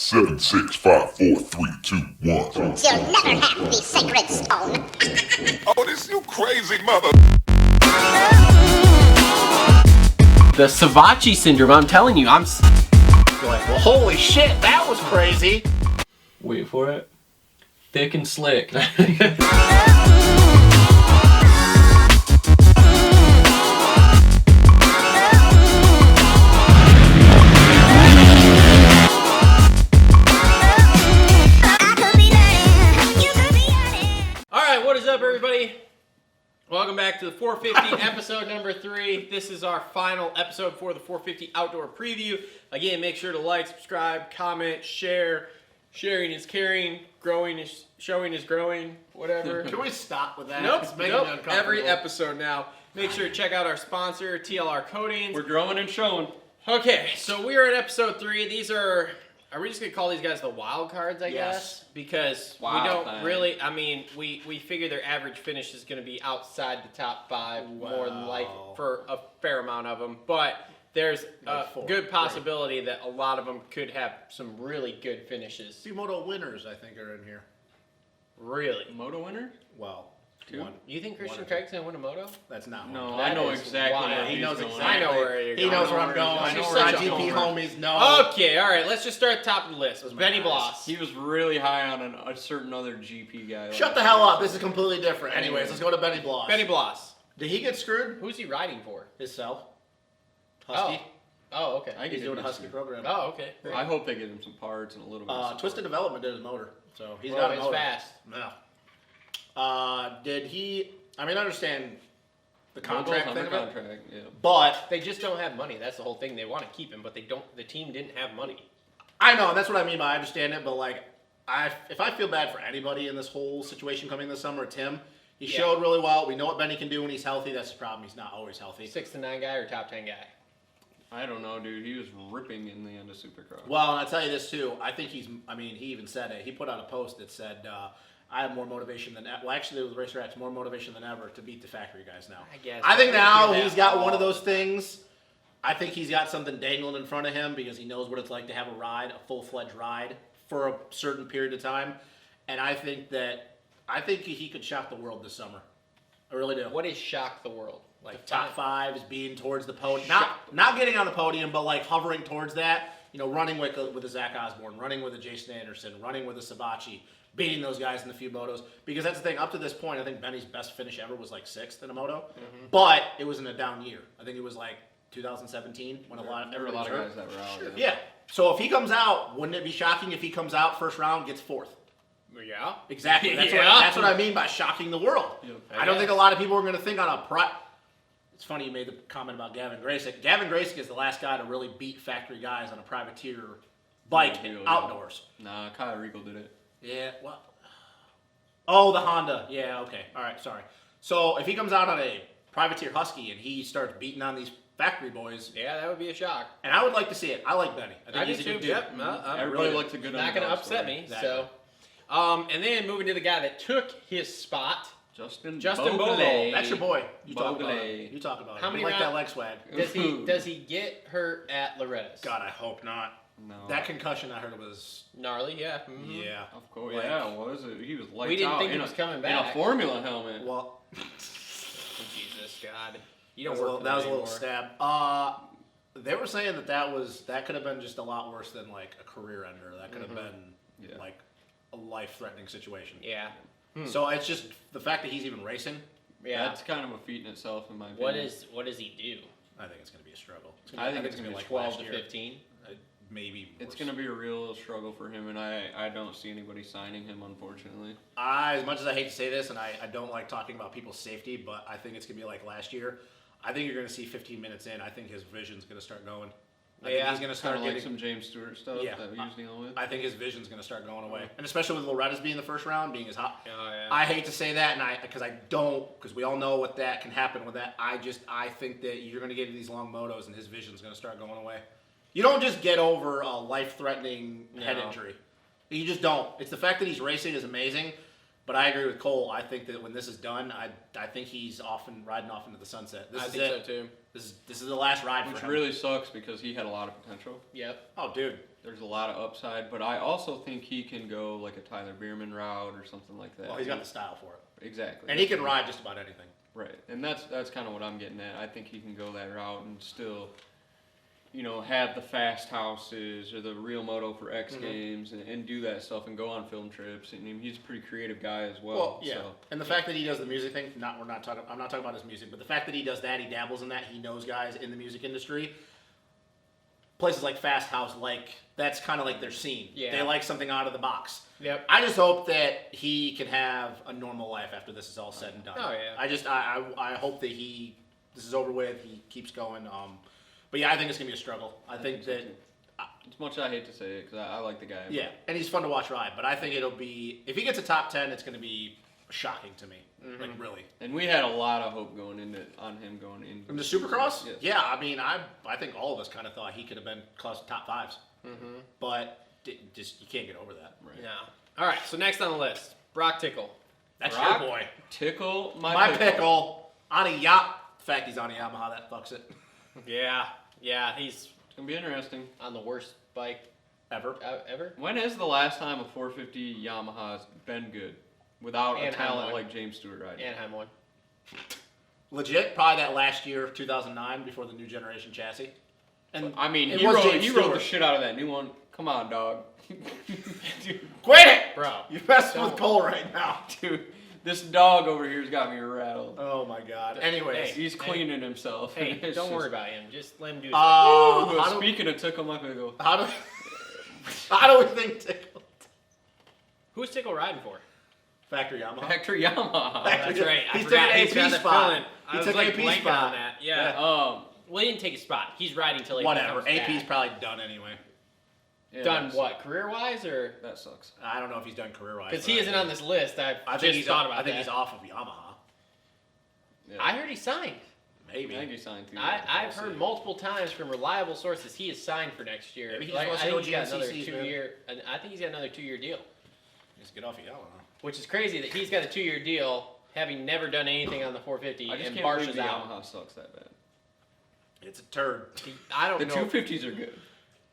7, 6, 5, 4, 3, 2, 1. You'll never have the sacred stone. Oh, this you crazy mother. The Savachi syndrome, I'm telling you, I'm like, well, holy shit, that was crazy. Wait for it. Thick and slick. Alright, what is up, everybody? Welcome back to the 450 episode number 3. This is our final episode for the 450 outdoor preview. Again, make sure to like, subscribe, comment, share. Sharing is caring, growing is showing is growing, whatever. Can we stop with that? Nope, It's making me uncomfortable. Every episode now. Make sure to check out our sponsor, TLR Coatings. We're growing and showing. Okay, so we are in episode 3. These are we just gonna call these guys the wild cards, I guess? Because we don't really, I mean, we figure their average finish is gonna be outside the top 5 more than like for a fair amount of them. But there's a good possibility that a lot of them could have some really good finishes. 2 Moto winners, I think, are in here. Really? Moto winner? Well, 2. one. You think Christian Craig's gonna win a moto? That's not No, one. I know is exactly wild. where He knows going. exactly. I know where you're He going. knows where I'm going. I You're know where my such a GP homer. homies know. Okay, all right. Let's just start at the top of the list. Those are my Benny guys. Bloss. He was really high on a certain other GP guy. Shut the hell up. This is completely different. Anyways, let's go to Benny Bloss. Benny Bloss. Did he get screwed? Who's he riding for? Himself. Husky. Oh, okay. He's doing a Husky program. Oh, okay. I hope they get him some parts and a little bit of support. Twisted Development did his motor, so he's Well, got a he's motor. fast. Yeah. Did he? I mean, I understand the contract Bogle's thing under of it, contract, yeah. but They just don't have money. That's the whole thing. They want to keep him, but they don't. The team didn't have money. I know, and that's what I mean by I understand it, but like, if I feel bad for anybody in this whole situation coming this summer, it's him. He showed really well. We know what Benny can do when he's healthy. That's the problem. He's not always healthy. 6 to 9 guy or top 10 guy? I don't know, dude. He was ripping in the end of Supercross. Well, and I'll tell you this too. I think he even said it. He put out a post that said, I have more motivation than ever. Well, actually, with Racer X, more motivation than ever to beat the factory guys now. I guess. I think now hear he's that. got one of those things. I think he's got something dangling in front of him because he knows what it's like to have a ride, a full-fledged ride for a certain period of time. And I think he could shock the world this summer. I really do. What is shock the world? Like Top 5s, being towards the podium, not getting on the podium, but like hovering towards that. You know, running with a Zach Osborne, running with a Jason Anderson, running with a Savachi, beating those guys in the few motos. Because that's the thing. Up to this point, I think Benny's best finish ever was like 6th in a moto, but it was in a down year. I think it was like 2017 when There were a lot of guys that were out. Yeah. So if he comes out, wouldn't it be shocking if he comes out first round, gets 4th? Yeah. Exactly. That's, Yeah. that's what I mean by shocking the world. Yep. I don't think a lot of people are going to think on a It's funny you made the comment about Gavin Graysick. Gavin Graysick is the last guy to really beat factory guys on a privateer bike outdoors. Nah, Kyle Riegel did it. Yeah, well. Oh, the Honda. Yeah, okay. All right, sorry. So if he comes out on a privateer Husky and he starts beating on these factory boys, Yeah, that would be a shock. and I would like to see it. I like Benny. I think I he's do a good too. dude. Yep. Everybody looked a good Not going to underdog upset story. me. Exactly. So, and then moving to the guy that took his spot. Justin Bogle. Bogle. That's your boy. You talk Bogle. about it. You talk about it. How many you like that round- leg swag. Does he get hurt at Loretta's? God, I hope not. No. That concussion I heard was Gnarly, yeah. Mhm. yeah. Of course, Like- yeah. Was it? He was lights We didn't out think he in was a, coming in back. a Formula helmet. Well, Jesus, God. You that don't was, a work little, for that was a them little anymore. stab. They were saying that could have been just a lot worse than like a career ender. That could have been like a life-threatening situation. Yeah. So it's just the fact that he's even racing. Yeah. That's kind of a feat in itself, in my opinion. what does he do? I think it's going to be a struggle. I think it's gonna be like 12 last to year. 15. Maybe It's worse. going to be a real struggle for him, and I don't see anybody signing him, unfortunately. As much as I hate to say this, and I don't like talking about people's safety, but I think it's going to be like last year. I think you're going to see 15 minutes in. I think his vision's going to start going. I think he's going to start Kind of like getting. some James Stewart stuff Yeah. that he was dealing with. I think his vision's going to start going away, and especially with Loretta's being the first round, being as hot. Oh, yeah. I hate to say that, and because we all know what that can happen with that. I think that you're going to get into these long motos, and his vision's going to start going away. You don't just get over a life-threatening head No. injury. You just don't. It's the fact that he's racing is amazing, but I agree with Cole. I think that when this is done, I think he's riding off into the sunset. This I is think it. so too. This is the last ride Which for him. really sucks because he had a lot of potential. Yep. Oh, dude. There's a lot of upside, but I also think he can go like a Tyler Bierman route or something like that. Well, he's got the style for it. Exactly. And he can ride just about anything. Right, and that's kind of what I'm getting at. I think he can go that route and still, have the fast houses or the real moto for X Games and do that stuff and go on film trips. And he's a pretty creative guy as well. Well, yeah. So. And the fact that he does the music thing, I'm not talking about his music, but the fact that he does that, he dabbles in that, he knows guys in the music industry. Places like Fast House, that's kind of like their scene. Yeah. They like something out of the box. Yep. I just hope that he can have a normal life after this is all said and done. Oh, yeah. I hope that this is over with, he keeps going. But yeah, I think it's going to be a struggle. I think so that... too. As much as I hate to say it, because I like the guy. Yeah, and he's fun to watch ride, but I think it'll be... If he gets a top 10, it's going to be shocking to me. Like, really. And we had a lot of hope on him going in. From the Supercross? Yes. Yeah, I mean, I think all of us kind of thought he could have been close to top 5s. But just you can't get over that. Right. No. All right. So next on the list, Broc Tickle. That's Broc? your boy. Tickle My pickle. On a yacht. In fact, he's on a Yamaha. That fucks it. Yeah. Yeah. He's It's going to be interesting. on the worst bike Ever. ever. When is the last time a 450 Yamaha's been good without a Anaheim talent won. like James Stewart riding? Anaheim won. Legit, probably that last year, 2009, before the new generation chassis. And I mean, it he was rode James the Stewart. shit out of that new one. Come on, dog. Quit it! Bro. You're messing with Don't. Cole right now. Dude, this dog over here's got me rattled. Oh my god. Anyways. He's cleaning himself. Hey, It's don't just- worry about him. Just let him do his thing. Ooh, how do- speaking of Tickle, my pickle. How do we think Tickle? Who's Tickle riding for? Factory Yamaha. Factory Yamaha. That's right. I He's forgot taking he's got AP the spot. fill-in. I He was took like AP blanking spot. on that. Yeah. Yeah. Well, he didn't take a spot. He's riding till he Whatever. comes AP's back. probably done anyway. Yeah, Done that's- what? Career-wise or? That sucks. I don't know if he's done career-wise. Because but he I isn't think- on this list. I I've think just he's thought about I think that. he's off of Yamaha. Yeah. I heard he signed. Maybe. I think he signed too. I've We'll heard see. multiple times from reliable sources he is signed for next year. Maybe he Like, just I wants think to he's go got another GNCCs, man. 2-year. I think he's got another 2-year deal, Just get off of Yamaha. which is crazy that he's got a 2-year deal, having never done anything on the 450, I just and can't believe Barsha's the out. Yamaha sucks that bad. It's a turd. I don't The know. 250s are good.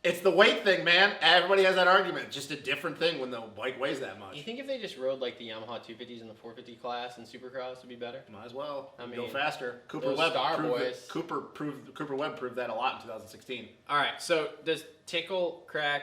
It's the weight thing, man. Everybody has that argument. Just a different thing when the bike weighs that much. You think if they just rode like the Yamaha 250s in the 450 class in Supercross, it'd be better? Might as well. I Go mean, faster. Cooper those Webb Star proved Boys. it. Cooper Webb proved that a lot in 2016. All right. So does Tickle crack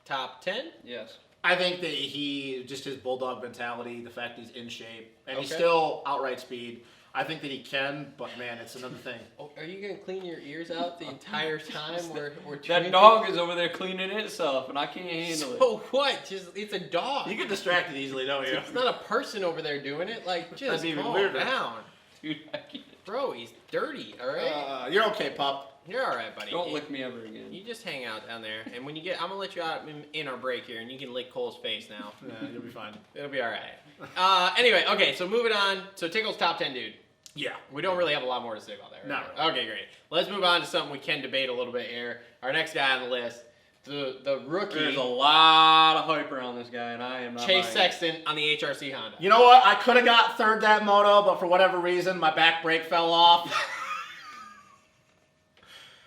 top 10? Yes. I think that he just his bulldog mentality, the fact he's in shape, and he's Okay. still outright speed. I think that he can, but man, it's another thing. Oh, are you gonna clean your ears out the entire time? We're That drinking? dog is over there cleaning itself, and I can't handle it. So what? Just it's a dog. You get distracted easily, don't you? It's not a person over there doing it. Like, just That'd be even calm weirder. down. Dude, I can't. Bro, he's dirty, all right? You're okay, pup. You're all right, buddy. Don't lick me ever again. You just hang out down there, and when you get, I'm gonna let you out in our break here, and you can lick Cole's face now. Yeah, you'll be fine. It'll be all right. Anyway, okay, so moving on. So Tickle's top 10, dude. Yeah. We don't really have a lot more to say about that, right? Not really. Okay, great. Let's move on to something we can debate a little bit here. Our next guy on the list, the rookie, There's a lot of hype around this guy, and I am not Chase buying it. Sexton on the HRC Honda. You know what? I could have got third that moto, but for whatever reason, my back brake fell off.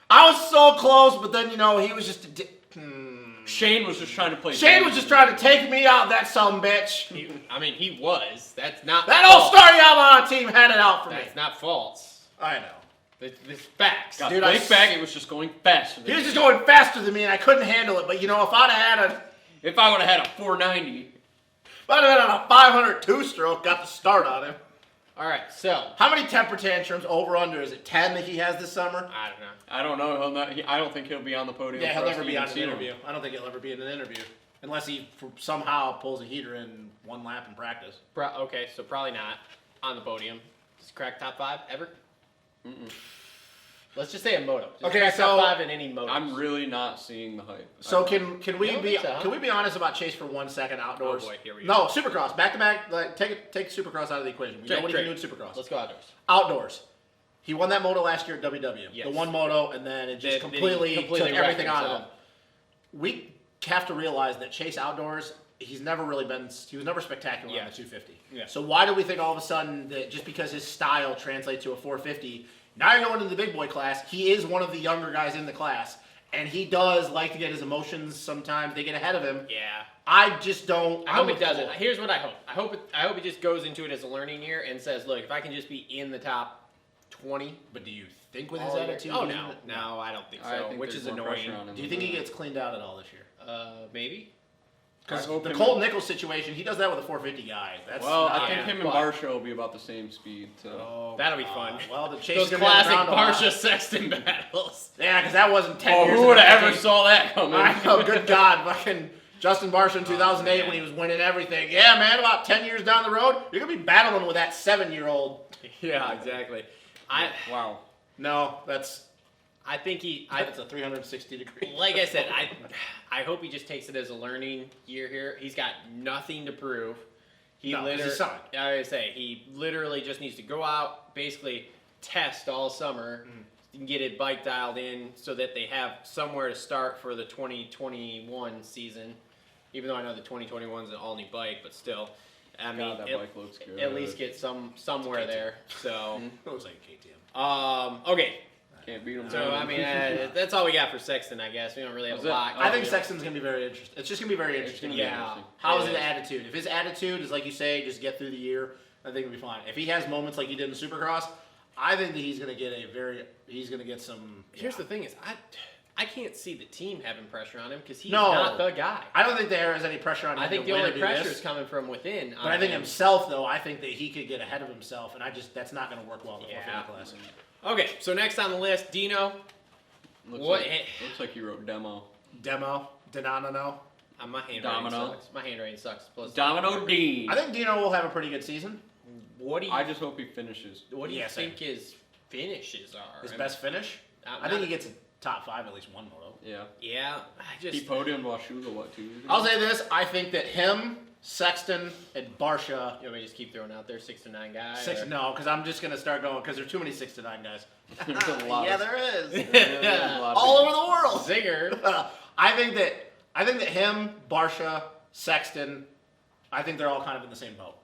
I was so close, but then, he was just Shane was just trying to play. Shane was just trying to take me out, that sumbitch. He was. That's not That false. all-star Yamaha team had it out for me. That's not false. I know. It's facts. Got Dude, Blake back. It was just going faster. He was just going faster than me, and I couldn't handle it. But, if I'd have had If I would have had a 490, if I'd have had a 500 two-stroke, got the start on him. All right, so How many temper tantrums over/under? Is it 10 that he has this summer? I don't know. I don't know. I don't think he'll be on the podium. Yeah, he'll for us never to be even on an see him. interview. I don't think he'll ever be in an interview. Unless he somehow pulls a heater in one lap in practice. Okay, so probably not on the podium. Does crack top 5 ever? Let's just say a moto. Just Okay, crack so top 5 in any moto. I'm really not seeing the hype. So I don't. can we don't be think so, huh? can we be honest about Chase for 1 second outdoors? Oh, boy, here we go. No, Supercross, back to back. Like take Supercross out of the equation. We know what he can do in Supercross. Let's go outdoors. Outdoors. He won that moto last year at WW. Yes. The one moto, and then it just Then he completely completely took everything wrecked out of him. himself. We have to realize that Chase outdoors, he was never spectacular Yeah. on the 250. Yeah. So why do we think all of a sudden that just because his style translates to a 450, Now you're going into the big boy class. He is one of the younger guys in the class, and he does like to get his emotions sometimes. They get ahead of him. Yeah. I just don't. I hope it doesn't. Here's what I hope. I hope it just goes into it as a learning year and says, look, if I can just be in the top 20. But do you think with his all year- attitude? Oh, no, I don't think so. I think which there's is more annoying. pressure on him Do you than think he that. gets cleaned out at all this year? Maybe. Because I hope the him Colton and- Nichols situation, he does that with a 450 guy. That's Well, not, I think yeah, him and but- Barsha will be about the same speed. So. Oh, That'll be fun. Well, the chase Those is gonna be on the classic ground a lot. Barsha Sexton battles. Yeah, because that wasn't 10 Oh, years who ago. would have I ever think. saw that coming? I know, good God, fucking Justin Barsha in 2008 man. when he was winning everything. Yeah, man, about 10 years down the road, you're going to be battling with that 7-year-old. Yeah, exactly. Wow. No, that's I think he. a 360 degree. Like I said, I hope he just takes it as a learning year here. He's got nothing to prove. He No, 'cause literally, he's signed. I would say he literally just needs to go out, basically test all summer, and get it bike dialed in so that they have somewhere to start for the 2021 season. Even though I know the 2021 is an all new bike, but still, I mean, God, that bike looks good. at least get somewhere there. So, It looks like a KTM. okay. Can't beat him. So I mean, that's all we got for Sexton, I guess. We don't really have Was a it? lot. I think Oh, Sexton's going to be very interesting. It's just going to be very interesting. gonna be Yeah. interesting. How is It his is. attitude? If his attitude is like you say, just get through the year, I think it'll be fine. If he has moments like he did in Supercross, I think that he's going to get some. Here's the thing: is I can't see the team having pressure on him because he's No. not the guy. I don't think there is any pressure on him. I think to the win only or do pressure this. is coming from within. But I think himself, though, I think that he could get ahead of himself, and that's not going to work well in the Yeah. 450 class. Okay, so next on the list, Dino. Looks What- looks like you wrote demo. Demo, Denano. My handwriting Domino. sucks. My handwriting sucks. Plus, Domino Dean. I think Dino will have a pretty good season. What do you? I just hope he finishes. what do you Yeah, same. think his finishes are? His I mean, best finish. I'm I think not- he gets a top 5 at least one moto. Yeah. Yeah, I He just. podiumed Washuga, what, 2 years ago? I'll say this: I think that him, Sexton, and Barsha. You want me to just keep throwing out there 6 to 9 guys? Six, no, because I'm just gonna start going because there's too many 6 to 9 guys. There's a lot yeah, of- there is. there's a lot of- All over the world. Zinger. I think that him, Barsha, Sexton, I think they're all kind of in the same boat.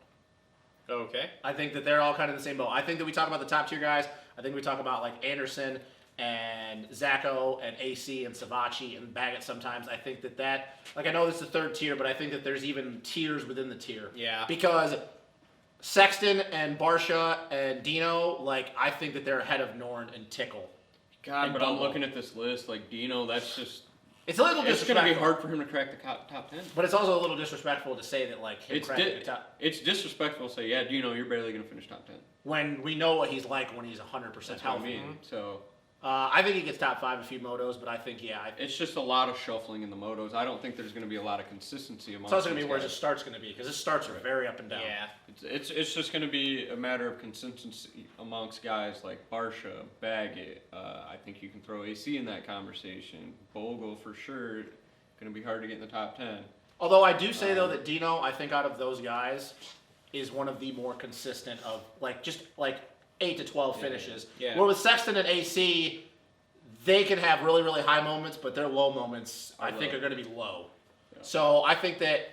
Okay. I think that they're all kind of in the same boat. I think that we talk about the top tier guys. I think we talk about like Anderson and Zacho and AC and Savachi and Baggett sometimes. I think that like I know this is the third tier, but I think that there's even tiers within the tier. Yeah. Because Sexton and Barsha and Dino, like I think that they're ahead of Norn and Tickle. God, and but I'm Bogle. looking at this list, like Dino, that's just... It's a little It's going to be disrespectful. hard for him to crack the top 10. But it's also a little disrespectful to say that like him It's, cracking the top it's disrespectful to say, yeah, Dino, you're barely going to finish top 10. when we know what he's like when he's 100% That's what I healthy. mean. So I think he gets top 5 a few motos, but I think it's just a lot of shuffling in the motos. I don't think there's going to be a lot of consistency amongst it's also gonna be these where guys. his start's gonna be because his starts are very up and down. Yeah. It's just going to be a matter of consistency amongst guys like Barsha, Baggett. I think you can throw AC in that conversation. Bogle for sure. Going to be hard to get in the top 10. Although I do say though that Dino, I think out of those guys, is one of the more consistent of just 8 to 12 finishes. Yeah. Where with Sexton and AC, they can have really really high moments, but their low moments I think low. are going to be low. Yeah. So I think that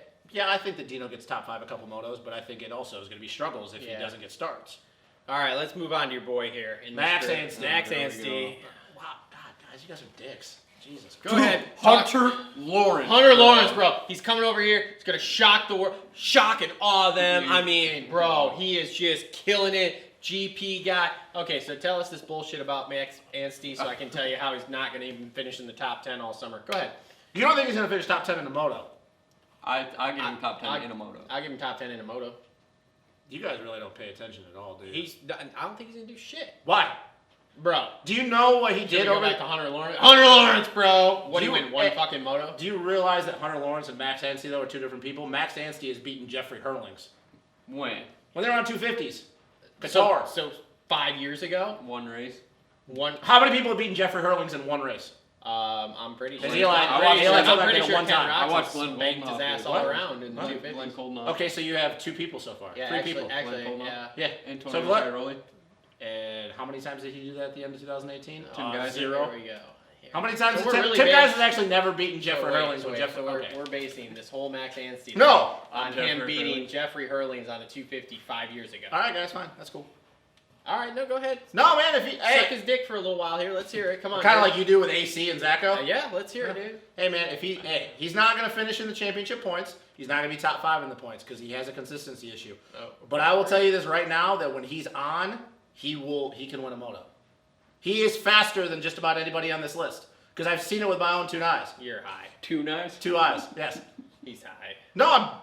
Dino gets top 5 a couple motos, but I think it also is going to be struggles if Yeah. he doesn't get starts. All right, let's move on to your boy here. In Max Mr. Anstie. Max There we Anstie. Wow, God, guys, you guys are dicks. Jesus. Go ahead. Hunter Lawrence. Hunter Lawrence, bro. He's coming over here. He's gonna shock the world, shock and awe them. I mean, bro, he is just killing it. GP guy. Okay, so tell us this bullshit about Max Anstie, so I can tell you how he's not gonna even finish in the top 10 all summer. Go ahead. You don't think he's going to finish top 10 in the moto? I give him top 10 in a moto. I'll give him top 10 in a moto. You guys really don't pay attention at all, do you? I don't think he's gonna do shit, Why? bro. Do you know what he Did did go over? back to Hunter Lawrence? Hunter Lawrence, bro. What do you Do you- win? One eh, fucking moto? Do you realize that Hunter Lawrence and Max Anstie though are two different people? Max Anstie has beaten Jeffrey Hurlings When? when they were on 250s. So, Qatar. so 5 years ago, One race. one. How many people have beaten Jeffrey Hurlings in one race? I'm pretty sure. Because Eli I watched- told I'm that pretty man sure one Ken time. Roxas I watched Glenn banged his Goldenhoff ass do it. all What? around in the What? 250s. Glenn Coldenhoff. Okay, so you have 2 people so far. Yeah, Three actually, people. actually, Glenn yeah. Yeah. Antonio So what? Cairoli. And how many times did he do that at the end of 2018? Two guys. 0. There we go. Here. How many times? So Tim, we're really Tim Guys based- has actually never beaten Jeffrey So wait, Hurlings so when wait, Jeffrey. so we're, Okay. we're basing this whole Max Anstie No! on On him Jeffrey beating Hurlings. Jeffrey Hurlings on a 250 5 years ago. All right, guys, fine. That's cool. All right, no, go ahead. No, man, if he... Suck his dick for a little while here. Let's hear it. Come on. Kind of dude. like you do with AC and Zacho. Yeah, let's hear it, dude. Hey, man, he's not going to finish in the championship points. He's not going to be top 5 in the points because he has a consistency issue. Oh. But I will tell you this right now, that when he's on, he can win a moto. He is faster than just about anybody on this list because I've seen it with my own 2 eyes. You're high. 2 eyes? 2 eyes, yes. He's high. No,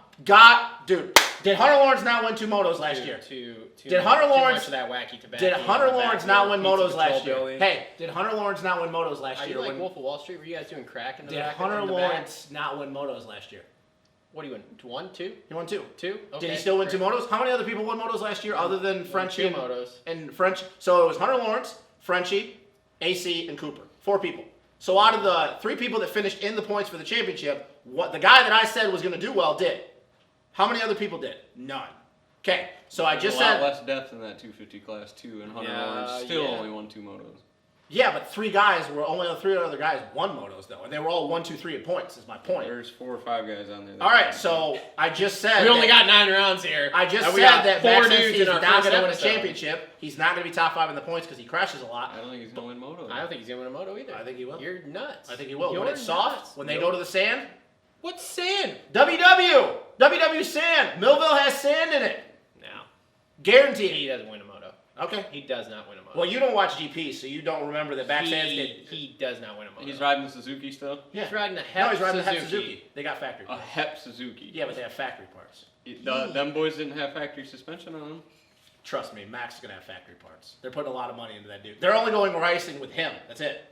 dude. Did Hunter Lawrence not win 2 motos last year? Did Hunter Too Lawrence- much of that wacky tobacco? Did Hunter Lawrence not win motos last year? Building. Hey, did Hunter Lawrence not win motos last Are year? you like Wolf of Wall Street? Were you guys doing crack in the Did back? Hunter in the Lawrence not win motos last year? Back? What do you win? 1, 2, He won 2. 2? Okay, Did he still win great. 2 motos? How many other people won motos last year other than Frenchie 2 motos. and French? So it was Hunter Lawrence, Frenchie, AC, and Cooper. 4 people. So out of the 3 people that finished in the points for the championship, the guy that I said was going to do well did. How many other people did? None. Okay, so I just a lot said... less depth in that 250 class too, and Hunter Lawrence still only won 2 motos. Yeah, but 3 other guys won motos though, and they were all 1, 2, 3 at points. Is my point. There's 4 or 5 guys on there. All right, so I just said We only got 9 rounds here. I just and said we got that 4 Max dudes Anstie is in our not first going to win a episode. championship. He's not going to be top 5 in the points because he crashes a lot. I don't think he's gonna win motos. I don't think he's gonna win a moto either. I think he will. You're nuts. I think he will. You're When it's soft, nuts. when they go to the sand, What's sand? WW sand. Millville has sand in it. No. Guaranteed. He doesn't win a moto. Okay. He does not win a moto. Well, you don't watch GP, so you don't remember that back sands did. He does not win a moto. He's riding the Suzuki still. Yeah. He's riding a No, Hep he's riding the Suzuki. Hep Suzuki. They got factory A parts. Hep Suzuki. Yeah, but they have factory parts. Them boys didn't have factory suspension on them. Trust me, Max is going to have factory parts. They're putting a lot of money into that dude. They're only going racing with him. That's it.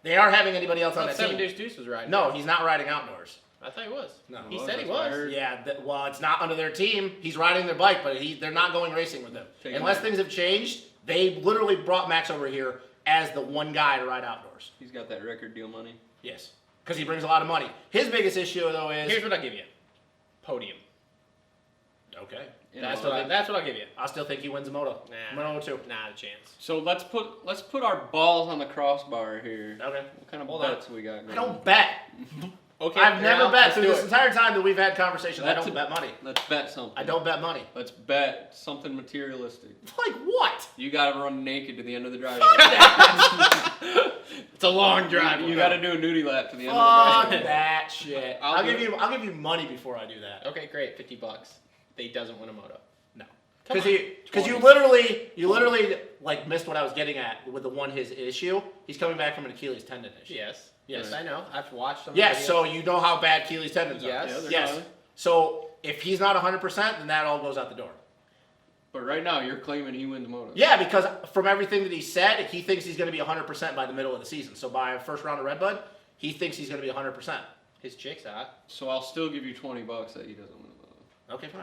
They aren't having anybody else I on thought that Seven team. Deuce Deuce was riding. No, he's not riding outdoors. I thought he was. No. He Well, said he that's what I was. heard. Yeah, well, it's not under their team. He's riding their bike, but they're not going racing with him. Take Unless him. things have changed, they literally brought Max over here as the one guy to ride outdoors. He's got that record deal money. Yes, because he brings a lot of money. His biggest issue, though, is... Here's what I'll give you. Podium. Okay. That's know, what I'll give you. I still think he wins a moto. Nah. Moto 2. Not a chance. So let's put our balls on the crossbar here. Okay. What kind of Hold on. bets we got going? I don't bet. Okay. I've never now, bet let's through do this it. entire time that we've had conversations. I That's don't bet money. Let's bet something. I don't bet money. Let's bet something materialistic. Like what? You gotta run naked to the end of the driveway. It's a long drive. You gotta do a nudie lap to the end Fuck of the driveway. that shit. I'll do I'll give you money before I do that. Okay, great. $50. He doesn't win a moto. No. Come Because you on. literally like missed what I was getting at with his issue. He's coming back from an Achilles tendon issue. Yes. Yes. Yes, I know. I've watched some. Yes, videos. so you know how bad Achilles tendons Yes. are. Yeah, they're Yes. gnarly. So if he's not 100%, then that all goes out the door. But right now, you're claiming he wins motos. Yeah, because from everything that he said, he thinks he's going to be 100% by the middle of the season. So by first round of Redbud, he thinks he's going to be 100%. His chick's hot. So I'll still give you $20 that he doesn't win a moto. Okay, fine.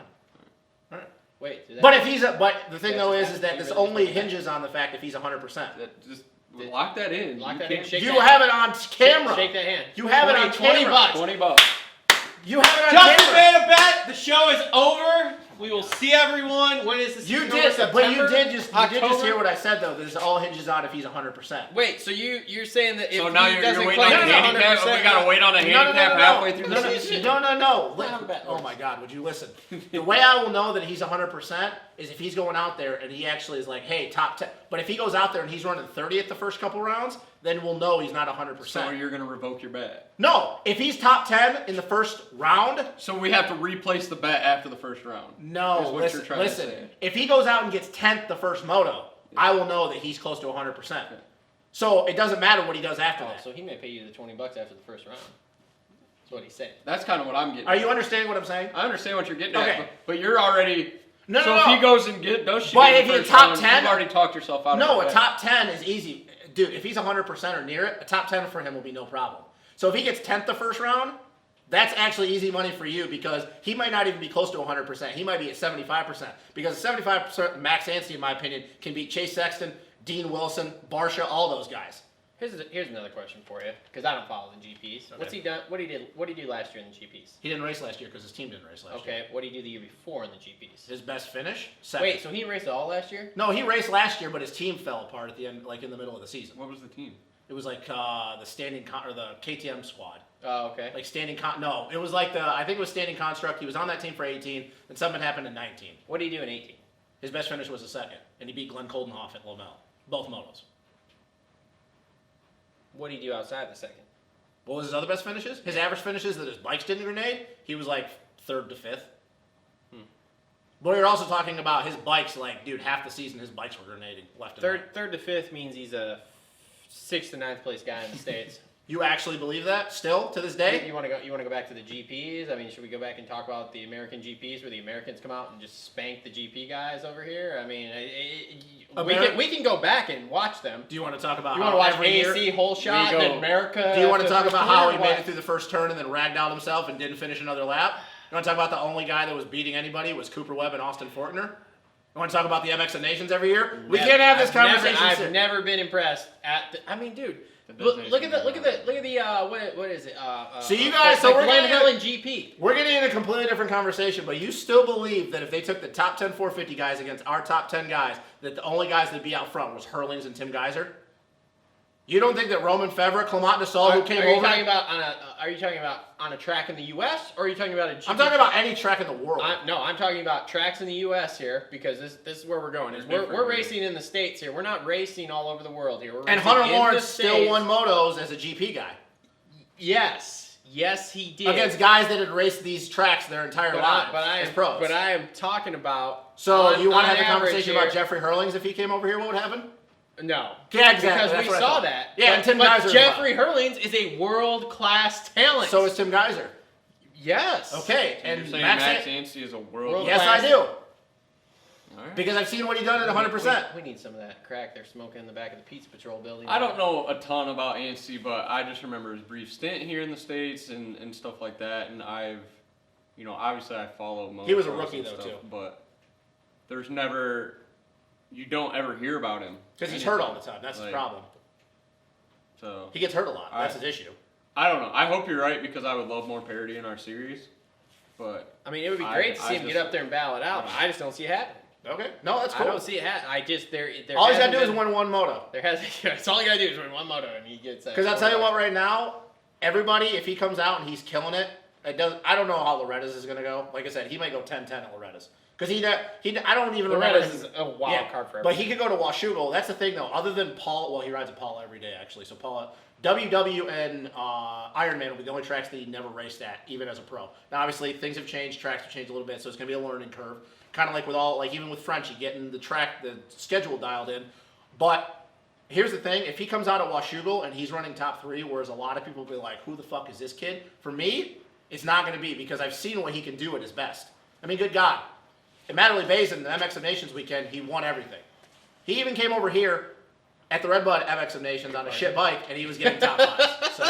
All right. Wait. Did that But if but the thing Yeah, though just is that you this really only just want that. hinges on the fact if he's 100%. That just lock that in. Lock You that in, can't- shake You that- have it on camera. Shake that hand. You have it on 20 camera. bucks. $20. You have it on Justin camera. made a bet. The show is over. We will see everyone. When is this? You season did, over? but you September? did just October? hear what I said though. This all hinges on if he's 100%. Wait, so you're saying that if So now he you're doesn't waiting on claim the he's handicap? 100%, We gotta wait on a handicap halfway through the season? No. Let him bet. Oh my God, would you listen? The way I will know that he's 100% is if he's going out there and he actually is like, hey, top 10. But if he goes out there and he's running 30th the first couple rounds, then we'll know he's not 100%. So you're gonna revoke your bet. No, if he's top 10 in the first round, So we have to replace the bet after the first round. no, Is what you're trying to listen. say. If he goes out and gets 10th the first moto, I will know that he's close to 100%. So it doesn't matter what he does after Oh, that. so he may pay you the $20 after the first round. That's what he's saying. That's kind of what I'm getting. Are you understanding what I'm saying? I understand what you're getting Okay. at, but you're already. No, so no, if no. he goes and does shit But in if the he's first top round, 10 you've already talked yourself out of No, the a bet. top 10 is easy. Dude, if he's 100% or near it, a top 10 for him will be no problem. So if he gets 10th the first round, that's actually easy money for you because he might not even be close to 100%. He might be at 75%. Because 75% Max Anstie, in my opinion, can beat Chase Sexton, Dean Wilson, Barsha, all those guys. Here's another question for you, because I don't follow the GPs. What's he done? What did he do last year in the GPs? He didn't race last year because his team didn't race last year. Okay, what did he do the year before in the GPs? His best finish? Second. Wait, so he raced all last year? No, he raced last year, but his team fell apart at the end, like in the middle of the season. What was the team? It was like the or the KTM squad. Oh, okay. Like no, it was like I think it was standing construct. He was on that team for 18, and something happened in 19. What did he do in 18? His best finish was a second, and he beat Glenn Coldenhoff at Lamel. Both motos. What did he do outside the second? What was his other best finishes? His average finishes that his bikes didn't grenade, he was like 3rd to 5th. But you're also talking about his bikes, like, dude, half the season his bikes were grenading left and right. Third to 5th means he's a 6th to 9th place guy in the States. You actually believe that still to this day? You want to go back to the GPs? I mean, should we go back and talk about the American GPs where the Americans come out and just spank the GP guys over here? I mean, we can go back and watch them. Do you want to talk about You how want to watch every AC year, whole shot in America? do you want to talk about how he made it through? through the first turn and then ragged out himself and didn't finish another lap? You want to talk about the only guy that was beating anybody was Cooper Webb and Austin Fortner? You want to talk about the MX of Nations every year? We can't have this conversation. I've never been impressed at. I mean, dude. Look at the what is it? So you guys, so we're Glen getting Helen GP. We're getting in a completely different conversation, but you still believe that if they took the top 10 450 guys against our top 10 guys, that the only guys that'd be out front was Hurlings and Tim Geiser? You don't think that Roman Fevre, Clement Desaulles, who came over? Are you talking about on a track in the U.S. or are you talking about a GP? I'm talking about any track in the world. I'm talking about tracks in the U.S. here because this is where we're going. We're racing in the States here. We're not racing all over the world here. And Hunter Lawrence still won motos as a GP guy. Yes, he did. Against guys that had raced these tracks their entire lives as pros. But I am talking about. So you want to have a conversation about Jeffrey Hurlings if he came over here? What would happen? No. Yeah, exactly. Because we saw that. Yeah, and Tim Geiser. But Jeffrey Hurlings is a world-class talent. So is Tim Geiser. Yes. Okay. So and you're saying Max Anstie is a world. Yes, I do. All right. Because I've seen what he done at 100%. We need some of that crack they're smoking in the back of the Pizza Patrol building. I don't know a ton about Anstie, but I just remember his brief stint here in the States and stuff like that. And obviously I follow most. He was a rookie though too. But there's never. You don't ever hear about him. Because he's hurt all the time. That's his problem. So he gets hurt a lot. That's his issue. I don't know. I hope you're right because I would love more parity in our series. But I mean, it would be great to see him get up there and battle it out. But I just don't see it happening. Okay. No, that's cool. I don't see it happening. All he's got to do is win one moto. That's all you got to do is win one moto, and he gets. Because I'll tell you what, right now, everybody, if he comes out and he's killing it, I don't know how Loretta's is going to go. Like I said, he might go 10-10 at Loretta's. Because I don't even remember. Loretta's is a wild card for everyone. But he could go to Washougal. That's the thing, though. Other than Paul, well, he rides a Paula every day, actually. So Paula, WW and Ironman will be the only tracks that he never raced at, even as a pro. Now, obviously, things have changed. Tracks have changed a little bit, so it's going to be a learning curve. Kind of like with even with Frenchie, getting the schedule dialed in. But here's the thing. If he comes out at Washougal and he's running top 3, whereas a lot of people will be like, who the fuck is this kid? For me, it's not going to be because I've seen what he can do at his best. I mean, good God. In Matterley Basin, the MX of Nations weekend, he won everything. He even came over here at the Redbud MX of Nations on a shit bike, and he was getting top 5. So,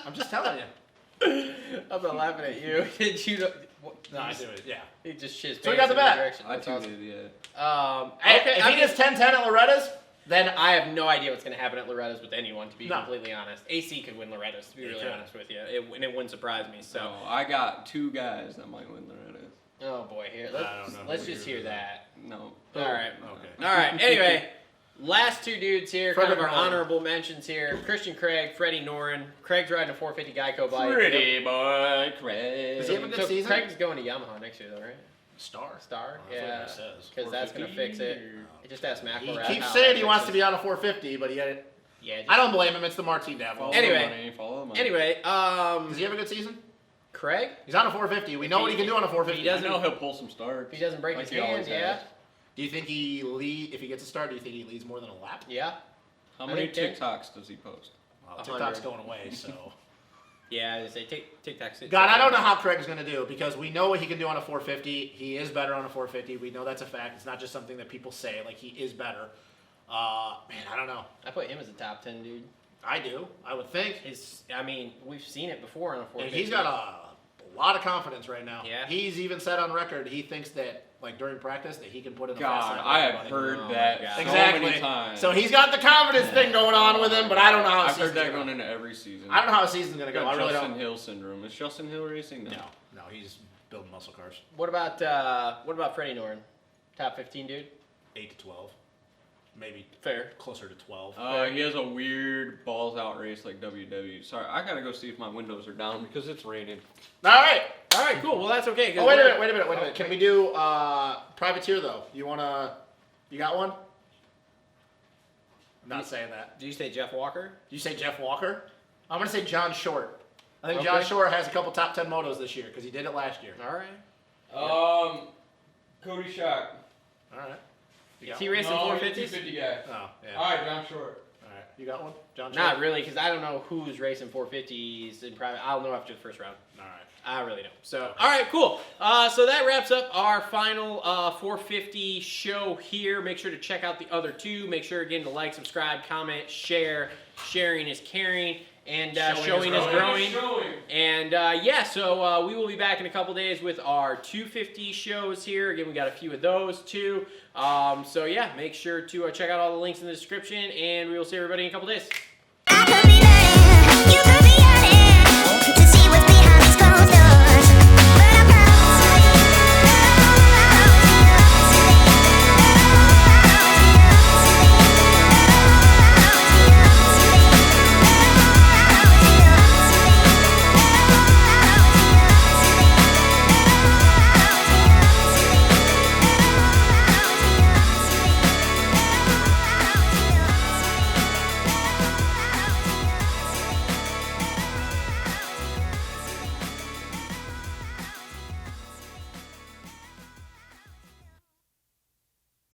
I'm just telling you. I'm not laughing at you. No, I do it, yeah. He just shits. So we got the bet. I too did, yeah. Okay, if he does 10-10 at Loretta's, then I have no idea what's going to happen at Loretta's with anyone, to be completely honest. AC could win Loretta's, to be really honest with you. And it wouldn't surprise me. So I got 2 guys that might win Loretta's. Oh boy, here let's just hear that. No. All right. Okay. All right. Anyway, last 2 dudes here, kind of our Noren. honorable mentions here: Christian Craig, Freddie Noren. Craig's riding a 450 Geico bike. Pretty boy, Craig. Does he have a good season? Craig's going to Yamaha next year, though, right? Star. Yeah. Because that's gonna fix it. He just asked McElrath. He keeps saying he wants to be on a 450, but he had it. Yeah. I don't blame him. It's the Martin Davo. Follow the money. Anyway, Does he have a good season? Craig? He's on a 450. We know what he can do on a 450. He doesn't I know he'll pull some starts. If he doesn't break like his he always hands, yeah. has. Do you think if he gets a start, do you think he leads more than a lap? Yeah. How many TikToks does he post? Well, TikTok's going away, so. Yeah, I say TikTok. God, I don't know how Craig's going to do because we know what he can do on a 450. He is better on a 450. We know that's a fact. It's not just something that people say. Like, he is better. Man, I don't know. I put him as a top 10 dude. I do. I would think. We've seen it before on a 450. And he's got a lot of confidence right now. Yeah. He's even said on record he thinks that, like, during practice, that he can put in a God, fast lap. I have heard that so exactly. many times. So he's got the confidence thing going on with him, but I don't know how I've his heard season's that gonna going into every season. I don't know how his season's going to go. I really Justin don't. Hill syndrome. Is Justin Hill racing? No, he's building muscle cars. What about Freddie Noren? Top 15 dude? 8 to 12. Maybe Fair. closer to 12. He has a weird balls out race like WW. Sorry, I gotta go see if my windows are down because it's raining. All right. right, cool. Well, that's okay. Oh, wait a minute. Can we do privateer though? You got one? I'm not saying that. Did you say Jeff Walker? Did you say Jeff Walker? I'm gonna say John Short. I think John Short has a couple top 10 motos this year because he did it last year. All right. Cody Shock. All right. Is he racing 450s? 250 guy. Oh, yeah. All right, John Short. All right. You got one? John Short? Not really, because I don't know who's racing 450s in private. I'll know after the first round. All right. I really don't. So, all right, cool. So that wraps up our final 450 show here. Make sure to check out the other two. Make sure, again, to like, subscribe, comment, share. Sharing is caring. And showing is growing. And so we will be back in a couple days with our 250 shows here. Again, we got a few of those too. So yeah, make sure to check out all the links in the description, and we will see everybody in a couple days. I could be better. You